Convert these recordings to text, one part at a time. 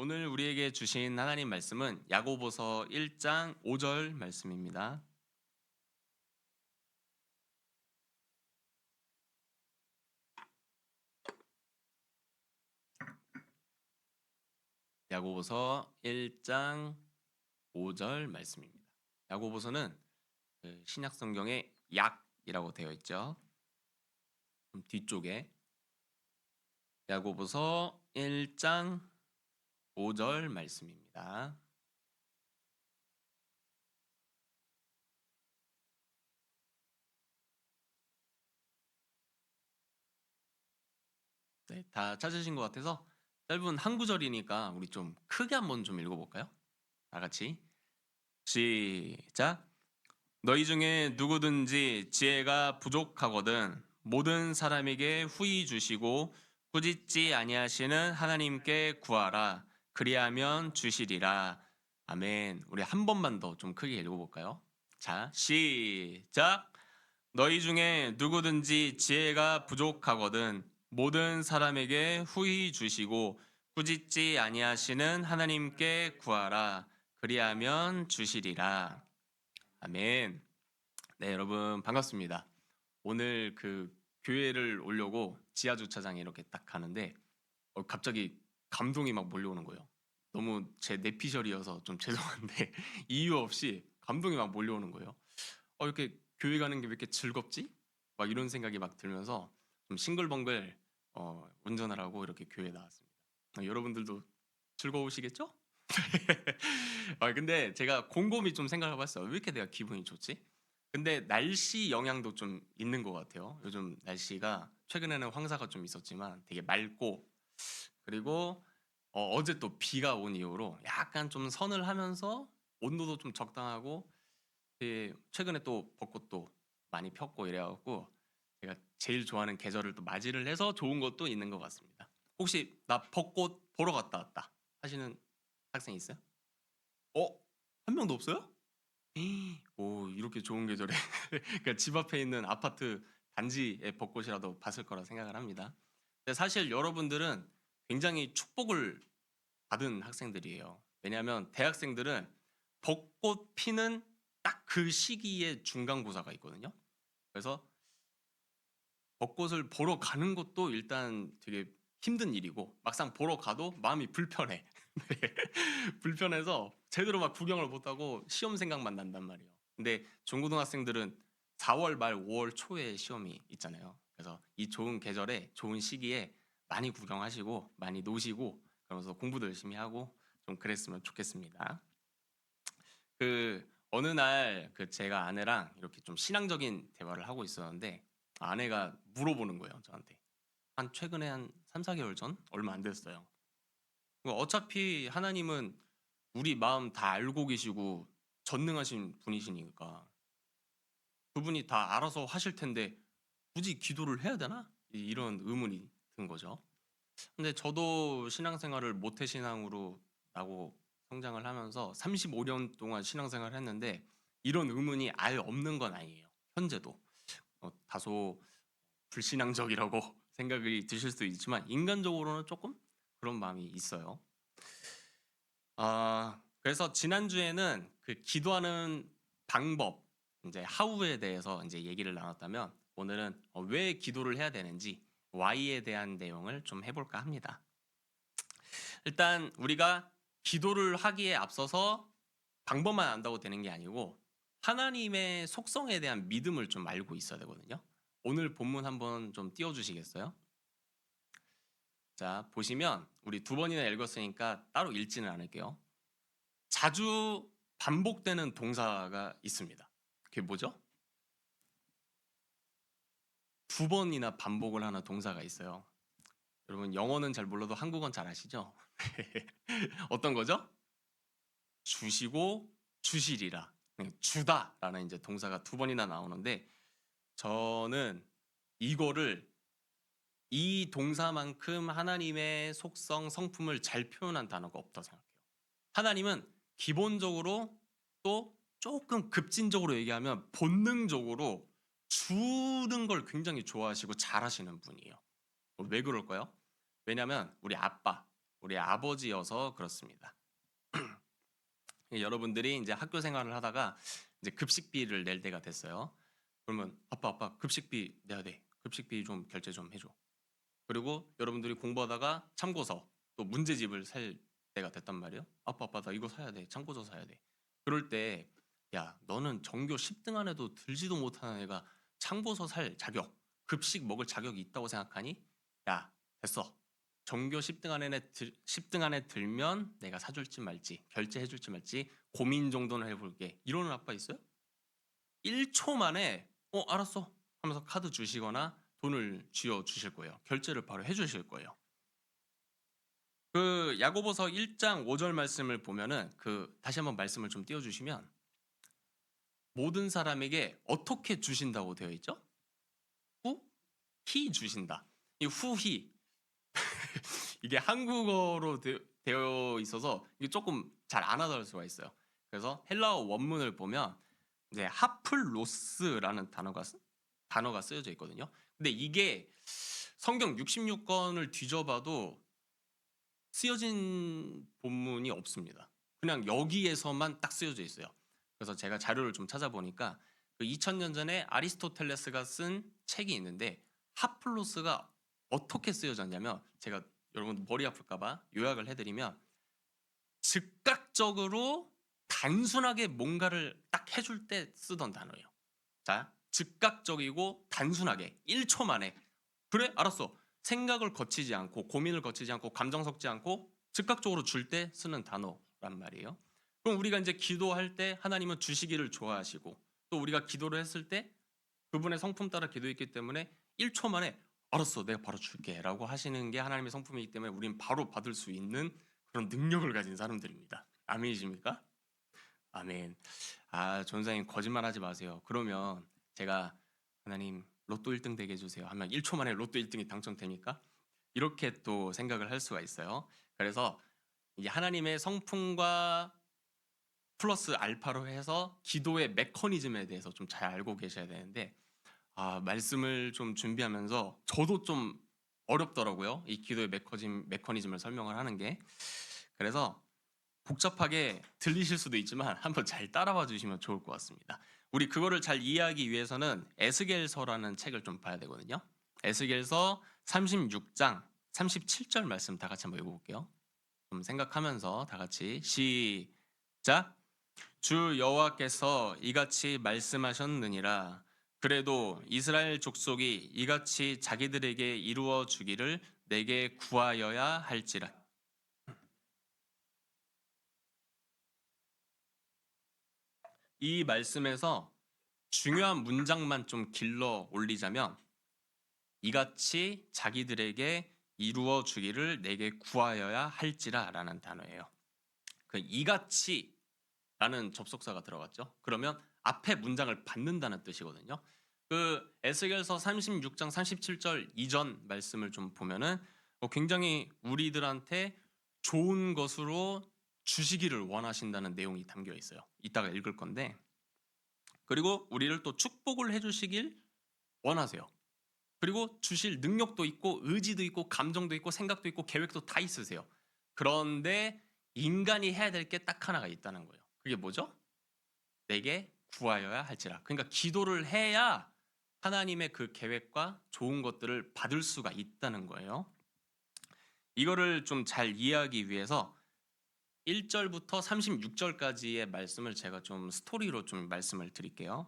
오늘 우리에게 주신 하나님 말씀은 야고보서 1장 5절 말씀입니다. 야고보서 1장 5절 말씀입니다. 야고보서는 신약 성경에 약이라고 되어 있죠. 뒤쪽에 야고보서 1장 5절 말씀입니다. 네, 다 찾으신 것 같아서 짧은 한 구절이니까 우리 좀 크게 한번 좀 읽어볼까요? 다 같이 시작. 너희 중에 누구든지 지혜가 부족하거든 모든 사람에게 후히 주시고 꾸짖지 아니하시는 하나님께 구하라. 그리하면 주시리라. 아멘. 우리 한 번만 더 좀 크게 읽어볼까요? 자, 시작. 너희 중에 누구든지 지혜가 부족하거든 모든 사람에게 후히 주시고 꾸짖지 아니하시는 하나님께 구하라. 그리하면 주시리라. 아멘. 네, 여러분 반갑습니다. 오늘 교회를 오려고 지하 주차장에 이렇게 딱 가는데 갑자기 감동이 막 몰려오는 거예요. 너무 제 내피셜이어서 좀 죄송한데 이유 없이 감동이 막 몰려오는 거예요. 이렇게 교회 가는 게 왜 이렇게 즐겁지? 막 이런 생각이 막 들면서 좀 싱글벙글 운전하라고 이렇게 교회에 나왔습니다. 여러분들도 즐거우시겠죠? 근데 제가 곰곰이 좀 생각을 해봤어요. 왜 이렇게 내가 기분이 좋지? 근데 날씨 영향도 좀 있는 것 같아요. 요즘 날씨가 최근에는 황사가 좀 있었지만 되게 맑고 그리고 어제 또 비가 온 이후로 약간 좀 서늘하면서 온도도 좀 적당하고 최근에 또 벚꽃도 많이 폈고 이래갖고 제가 제일 좋아하는 계절을 또 맞이를 해서 좋은 것도 있는 것 같습니다. 혹시 나 벚꽃 보러 갔다 왔다 하시는 학생 있어요? 어? 한 명도 없어요? 오, 이렇게 좋은 계절에 그러니까 집 앞에 있는 아파트 단지의 벚꽃이라도 봤을 거라 생각을 합니다. 근데 사실 여러분들은 굉장히 축복을 받은 학생들이에요. 왜냐하면 대학생들은 벚꽃 피는 딱 그 시기에 중간고사가 있거든요. 그래서 벚꽃을 보러 가는 것도 일단 되게 힘든 일이고 막상 보러 가도 마음이 불편해. 네. 불편해서 제대로 막 구경을 못하고 시험 생각만 난단 말이에요. 근데 중고등학생들은 4월 말 5월 초에 시험이 있잖아요. 그래서 이 좋은 계절에 좋은 시기에 많이 구경하시고 많이 노시고 그러면서 공부도 열심히 하고 좀 그랬으면 좋겠습니다. 어느 날 제가 아내랑 이렇게 좀 신앙적인 대화를 하고 있었는데 아내가 물어보는 거예요, 저한테. 최근에 한 3, 4개월 전? 얼마 안 됐어요. 어차피 하나님은 우리 마음 다 알고 계시고 전능하신 분이시니까 그분이 다 알아서 하실 텐데 굳이 기도를 해야 되나? 이런 의문이 든 거죠. 근데 저도 신앙생활을 모태신앙으로 나고 성장을 하면서 35년 동안 신앙생활을 했는데 이런 의문이 아예 없는 건 아니에요. 현재도. 다소 불신앙적이라고 생각이 드실 수도 있지만 인간적으로는 조금 그런 마음이 있어요. 그래서 지난주에는 기도하는 방법, 이제 하우에 대해서 이제 얘기를 나눴다면 오늘은 왜 기도를 해야 되는지 why에 대한 내용을 좀 해볼까 합니다. 일단 우리가 기도를 하기에 앞서서 방법만 안다고 되는 게 아니고 하나님의 속성에 대한 믿음을 좀 알고 있어야 되거든요. 오늘 본문 한번 좀 띄워주시겠어요? 자, 보시면 우리 두 번이나 읽었으니까 따로 읽지는 않을게요. 자주 반복되는 동사가 있습니다. 그게 뭐죠? 두 번이나 반복을 하는 동사가 있어요. 여러분 영어는 잘 몰라도 한국어는 잘 아시죠? 어떤 거죠? 주시고 주시리라. 주다라는 이제 동사가 두 번이나 나오는데 저는 이거를 이 동사만큼 하나님의 속성, 성품을 잘 표현한 단어가 없다고 생각해요. 하나님은 기본적으로 또 조금 급진적으로 얘기하면 본능적으로 주는 걸 굉장히 좋아하시고 잘하시는 분이에요. 왜 그럴까요? 왜냐하면 우리 아빠, 우리 아버지여서 그렇습니다. 여러분들이 이제 학교 생활을 하다가 이제 급식비를 낼 때가 됐어요. 그러면 아빠 급식비 내야 돼. 급식비 좀 결제 좀 해줘. 그리고 여러분들이 공부하다가 참고서 또 문제집을 살 때가 됐단 말이에요. 아빠 나 이거 사야 돼. 참고서 사야 돼. 그럴 때 야 너는 전교 10등 안에도 들지도 못하는 애가 참고서 살 자격, 급식 먹을 자격이 있다고 생각하니? 야 됐어. 전교 10등 안에 10등 안에 들면 내가 사줄지 말지 결제해줄지 말지 고민 정도는 해볼게. 이러는 아빠 있어요? 1초 만에 알았어 하면서 카드 주시거나 돈을 쥐어 주실 거예요. 결제를 바로 해주실 거예요. 그 야고보서 1장 5절 말씀을 보면은 다시 한번 말씀을 좀 띄워주시면 모든 사람에게 어떻게 주신다고 되어 있죠? 후히 주신다. 이 후히 이게 한국어로 되어 있어서 이게 조금 잘 안 와닿을 수가 있어요. 그래서 헬라어 원문을 보면 이제 하플로스라는 단어가 쓰여져 있거든요. 근데 이게 성경 66권을 뒤져봐도 쓰여진 본문이 없습니다. 그냥 여기에서만 딱 쓰여져 있어요. 그래서 제가 자료를 좀 찾아보니까 2000년 전에 아리스토텔레스가 쓴 책이 있는데 하플로스가 어떻게 쓰여졌냐면 제가 여러분 머리 아플까봐 요약을 해드리면 즉각적으로 단순하게 뭔가를 딱 해줄 때 쓰던 단어예요. 자, 즉각적이고 단순하게 1초 만에 그래 알았어 생각을 거치지 않고 고민을 거치지 않고 감정 섞지 않고 즉각적으로 줄 때 쓰는 단어란 말이에요. 그럼 우리가 이제 기도할 때 하나님은 주시기를 좋아하시고 또 우리가 기도를 했을 때 그분의 성품 따라 기도했기 때문에 1초 만에 알았어 내가 바로 줄게 라고 하시는 게 하나님의 성품이기 때문에 우린 바로 받을 수 있는 그런 능력을 가진 사람들입니다. 아멘이십니까? 아멘. 전사님 거짓말하지 마세요. 그러면 제가 하나님 로또 1등 되게 해주세요 하면 1초 만에 로또 1등이 당첨됩니까? 이렇게 또 생각을 할 수가 있어요. 그래서 이제 하나님의 성품과 플러스 알파로 해서 기도의 메커니즘에 대해서 좀 잘 알고 계셔야 되는데 말씀을 좀 준비하면서 저도 좀 어렵더라고요. 이 기도의 메커니즘을 설명을 하는 게. 그래서 복잡하게 들리실 수도 있지만 한번 잘 따라와 주시면 좋을 것 같습니다. 우리 그거를 잘 이해하기 위해서는 에스겔서라는 책을 좀 봐야 되거든요. 에스겔서 36장 37절 말씀 다 같이 한번 읽어볼게요. 좀 생각하면서 다 같이 시작. 주 여호와께서 이같이 말씀하셨느니라. 그래도 이스라엘 족속이 이같이 자기들에게 이루어 주기를 내게 구하여야 할지라. 이 말씀에서 중요한 문장만 좀 길러 올리자면 이같이 자기들에게 이루어 주기를 내게 구하여야 할지라라는 단어예요. 그 이같이라는 접속사가 들어갔죠. 그러면 앞에 문장을 받는다는 뜻이거든요. 그 에스겔서 36장 37절 이전 말씀을 좀 보면은 굉장히 우리들한테 좋은 것으로 주시기를 원하신다는 내용이 담겨 있어요. 이따가 읽을 건데 그리고 우리를 또 축복을 해주시길 원하세요. 그리고 주실 능력도 있고 의지도 있고 감정도 있고 생각도 있고 계획도 다 있으세요. 그런데 인간이 해야 될 게 딱 하나가 있다는 거예요. 그게 뭐죠? 내게 구하여야 할지라. 그러니까 기도를 해야 하나님의 그 계획과 좋은 것들을 받을 수가 있다는 거예요. 이거를 좀 잘 이해하기 위해서 1절부터 36절까지의 말씀을 제가 좀 스토리로 좀 말씀을 드릴게요.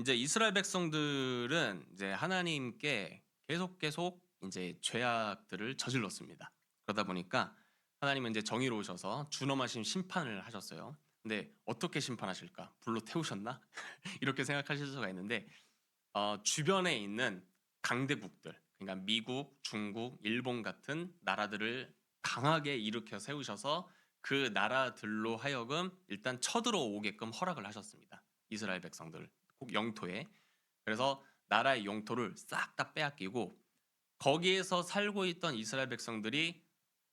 이제 이스라엘 백성들은 이제 하나님께 계속 이제 죄악들을 저질렀습니다. 그러다 보니까 하나님은 이제 정의로우셔서 준엄하신 심판을 하셨어요. 근데 어떻게 심판하실까? 불로 태우셨나? 이렇게 생각하실 수가 있는데 주변에 있는 강대국들, 그러니까 미국, 중국, 일본 같은 나라들을 강하게 일으켜 세우셔서 그 나라들로 하여금 일단 쳐들어오게끔 허락을 하셨습니다. 이스라엘 백성들 꼭 영토에. 그래서 나라의 영토를 싹 다 빼앗기고 거기에서 살고 있던 이스라엘 백성들이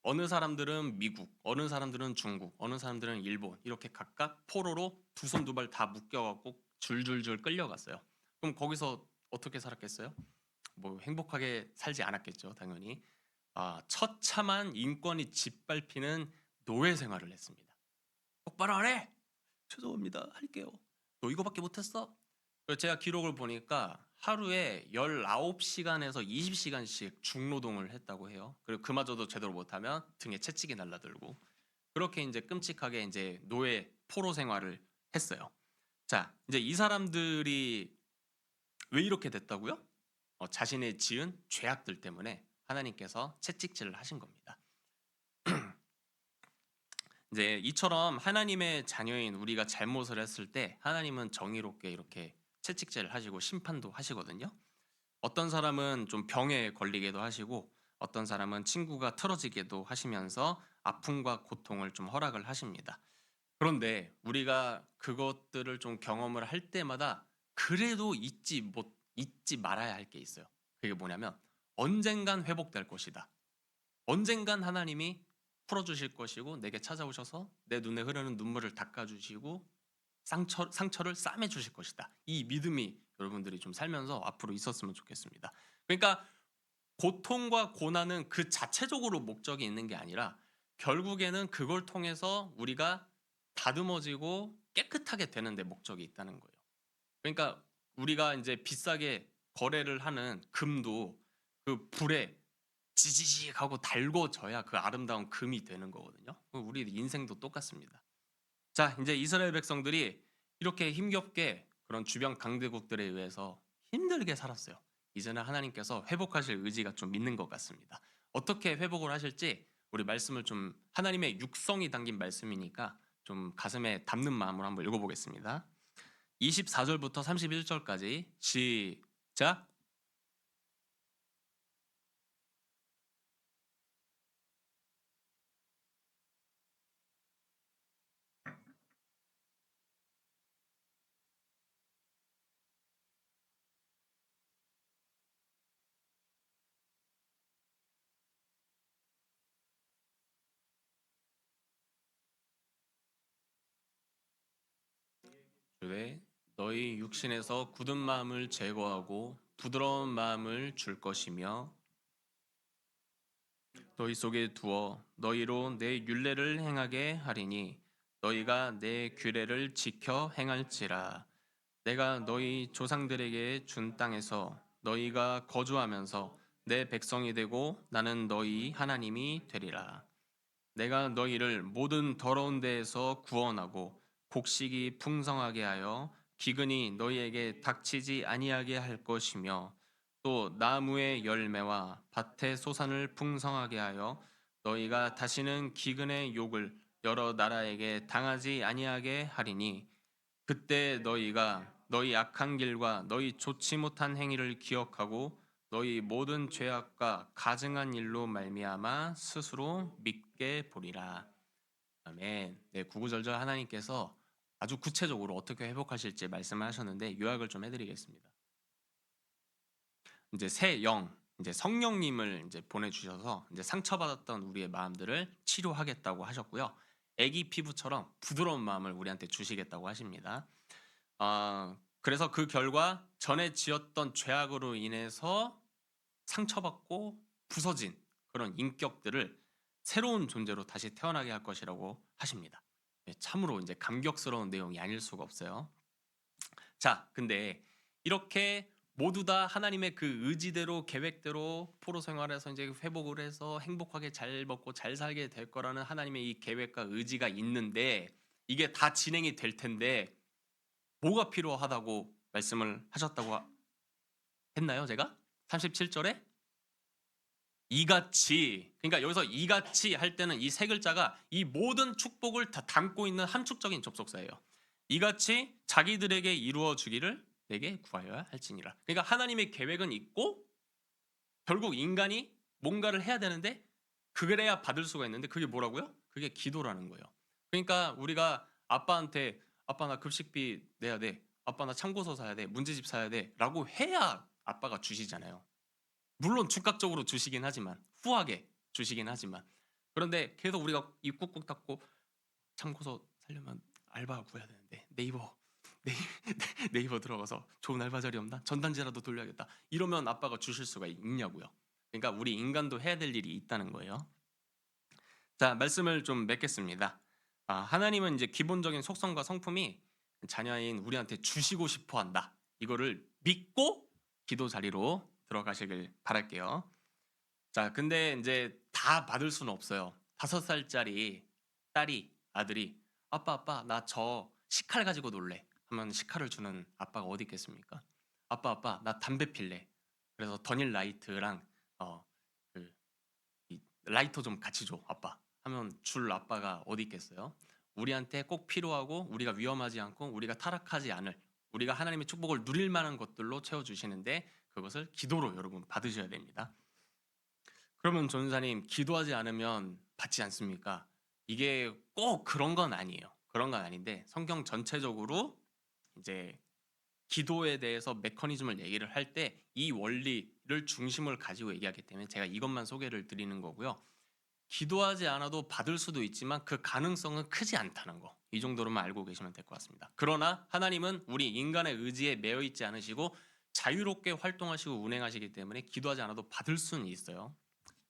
어느 사람들은 미국, 어느 사람들은 중국, 어느 사람들은 일본 이렇게 각각 포로로 두 손 두 발 다 묶여갖고 줄줄줄 끌려갔어요. 그럼 거기서 어떻게 살았겠어요? 뭐 행복하게 살지 않았겠죠, 당연히. 처참한 인권이 짓밟히는 노예 생활을 했습니다. 똑바로 안 해? 죄송합니다. 할게요. 너 이거밖에 못했어? 그래서 제가 기록을 보니까 하루에 19시간에서 20시간씩 중노동을 했다고 해요. 그리고 그마저도 제대로 못하면 등에 채찍이 날라들고 그렇게 이제 끔찍하게 이제 노예 포로 생활을 했어요. 자, 이제 이 사람들이 왜 이렇게 됐다고요? 자신의 지은 죄악들 때문에 하나님께서 채찍질을 하신 겁니다. 이제 이처럼 하나님의 자녀인 우리가 잘못을 했을 때 하나님은 정의롭게 이렇게 채찍질을 하시고 심판도 하시거든요. 어떤 사람은 좀 병에 걸리게도 하시고 어떤 사람은 친구가 틀어지게도 하시면서 아픔과 고통을 좀 허락을 하십니다. 그런데 우리가 그것들을 좀 경험을 할 때마다 그래도 잊지 말아야 할 게 있어요. 그게 뭐냐면 언젠간 회복될 것이다. 언젠간 하나님이 풀어주실 것이고 내게 찾아오셔서 내 눈에 흐르는 눈물을 닦아주시고 상처를 싸매주실 것이다. 이 믿음이 여러분들이 좀 살면서 앞으로 있었으면 좋겠습니다. 그러니까 고통과 고난은 그 자체적으로 목적이 있는 게 아니라 결국에는 그걸 통해서 우리가 다듬어지고 깨끗하게 되는 데 목적이 있다는 거예요. 그러니까 우리가 이제 비싸게 거래를 하는 금도 그 불에 지지직하고 달궈져야 그 아름다운 금이 되는 거거든요. 우리 인생도 똑같습니다. 자, 이제 이스라엘 백성들이 이렇게 힘겹게 그런 주변 강대국들에 의해서 힘들게 살았어요. 이제는 하나님께서 회복하실 의지가 좀 있는 것 같습니다. 어떻게 회복을 하실지 우리 말씀을 좀 하나님의 육성이 담긴 말씀이니까 좀 가슴에 담는 마음으로 한번 읽어보겠습니다. 24절부터 31절까지 시작. 주되 너희 육신에서 굳은 마음을 제거하고 부드러운 마음을 줄 것이며 너희 속에 두어 너희로 내 율례를 행하게 하리니 너희가 내 규례를 지켜 행할지라. 내가 너희 조상들에게 준 땅에서 너희가 거주하면서 내 백성이 되고 나는 너희 하나님이 되리라. 내가 너희를 모든 더러운 데에서 구원하고 곡식이 풍성하게 하여 기근이 너희에게 닥치지 아니하게 할 것이며 또 나무의 열매와 밭의 소산을 풍성하게 하여 너희가 다시는 기근의 욕을 여러 나라에게 당하지 아니하게 하리니 그때 너희가 너희 악한 길과 너희 좋지 못한 행위를 기억하고 너희 모든 죄악과 가증한 일로 말미암아 스스로 믿게 보리라. 아멘. 네, 구구절절 하나님께서 아주 구체적으로 어떻게 회복하실지 말씀을 하셨는데 요약을 좀 해드리겠습니다. 이제 새 영, 이제 성령님을 이제 보내주셔서 이제 상처받았던 우리의 마음들을 치료하겠다고 하셨고요. 아기 피부처럼 부드러운 마음을 우리한테 주시겠다고 하십니다. 그래서 그 결과 전에 지었던 죄악으로 인해서 상처받고 부서진 그런 인격들을 새로운 존재로 다시 태어나게 할 것이라고 하십니다. 참으로 이제 감격스러운 내용이 아닐 수가 없어요. 자, 근데 이렇게 모두 다 하나님의 그 의지대로 계획대로 포로 생활에서 이제 회복을 해서 행복하게 잘 먹고 잘 살게 될 거라는 하나님의 이 계획과 의지가 있는데 이게 다 진행이 될 텐데 뭐가 필요하다고 말씀을 하셨다고 했나요, 제가? 37절에 이같이, 그러니까 여기서 이같이 할 때는 이 세 글자가 이 모든 축복을 다 담고 있는 함축적인 접속사예요. 이같이 자기들에게 이루어 주기를 내게 구하여야 할지니라. 그러니까 하나님의 계획은 있고 결국 인간이 뭔가를 해야 되는데 그래야 받을 수가 있는데 그게 뭐라고요? 그게 기도라는 거예요. 그러니까 우리가 아빠한테 아빠 나 급식비 내야 돼. 아빠 나 참고서 사야 돼. 문제집 사야 돼. 라고 해야 아빠가 주시잖아요. 물론 즉각적으로 주시긴 하지만 후하게 주시긴 하지만 그런데 계속 우리가 입 꾹꾹 닫고 참고서 살려면 알바 구해야 되는데 네이버 들어가서 좋은 알바 자리 없나? 전단지라도 돌려야겠다. 이러면 아빠가 주실 수가 있냐고요. 그러니까 우리 인간도 해야 될 일이 있다는 거예요. 자, 말씀을 좀 맺겠습니다. 하나님은 이제 기본적인 속성과 성품이 자녀인 우리한테 주시고 싶어 한다. 이거를 믿고 기도 자리로 들어가시길 바랄게요. 자, 근데 이제 다 받을 수는 없어요. 5살짜리 딸이, 아들이 아빠, 아빠, 나 저 식칼 가지고 놀래. 하면 식칼을 주는 아빠가 어디 있겠습니까? 아빠, 아빠, 나 담배 필래. 그래서 더닐 라이트랑 그 라이터 좀 같이 줘, 아빠. 하면 줄 아빠가 어디 있겠어요? 우리한테 꼭 필요하고 우리가 위험하지 않고 우리가 타락하지 않을 우리가 하나님의 축복을 누릴 만한 것들로 채워주시는데 그것을 기도로 여러분 받으셔야 됩니다. 그러면 전사님 기도하지 않으면 받지 않습니까? 이게 꼭 그런 건 아니에요. 그런 건 아닌데 성경 전체적으로 이제 기도에 대해서 메커니즘을 얘기를 할 때 이 원리를 중심을 가지고 얘기하기 때문에 제가 이것만 소개를 드리는 거고요. 기도하지 않아도 받을 수도 있지만 그 가능성은 크지 않다는 거. 이 정도로만 알고 계시면 될 것 같습니다. 그러나 하나님은 우리 인간의 의지에 매여 있지 않으시고 자유롭게 활동하시고 운행하시기 때문에 기도하지 않아도 받을 수는 있어요.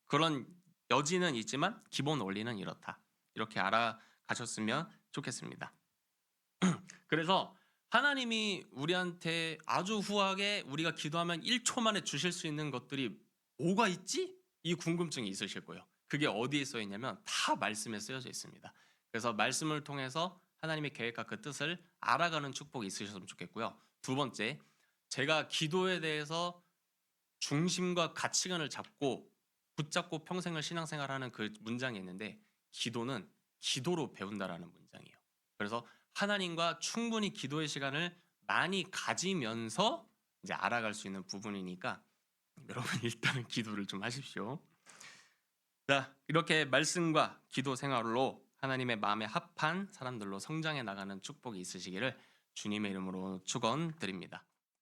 그런 여지는 있지만 기본 원리는 이렇다. 이렇게 알아가셨으면 좋겠습니다. 그래서 하나님이 우리한테 아주 후하게 우리가 기도하면 1초 만에 주실 수 있는 것들이 뭐가 있지? 이 궁금증이 있으실 거예요. 그게 어디에 써 있냐면 다 말씀에 쓰여져 있습니다. 그래서 말씀을 통해서 하나님의 계획과 그 뜻을 알아가는 축복이 있으셨으면 좋겠고요. 두 번째, 제가 기도에 대해서 중심과 가치관을 잡고 붙잡고 평생을 신앙생활하는 그 문장이 있는데 기도는 기도로 배운다라는 문장이에요. 그래서 하나님과 충분히 기도의 시간을 많이 가지면서 이제 알아갈 수 있는 부분이니까 여러분 일단은 기도를 좀 하십시오. 자, 이렇게 말씀과 기도 생활로 하나님의 마음에 합한 사람들로 성장해 나가는 축복이 있으시기를 주님의 이름으로 축원드립니다.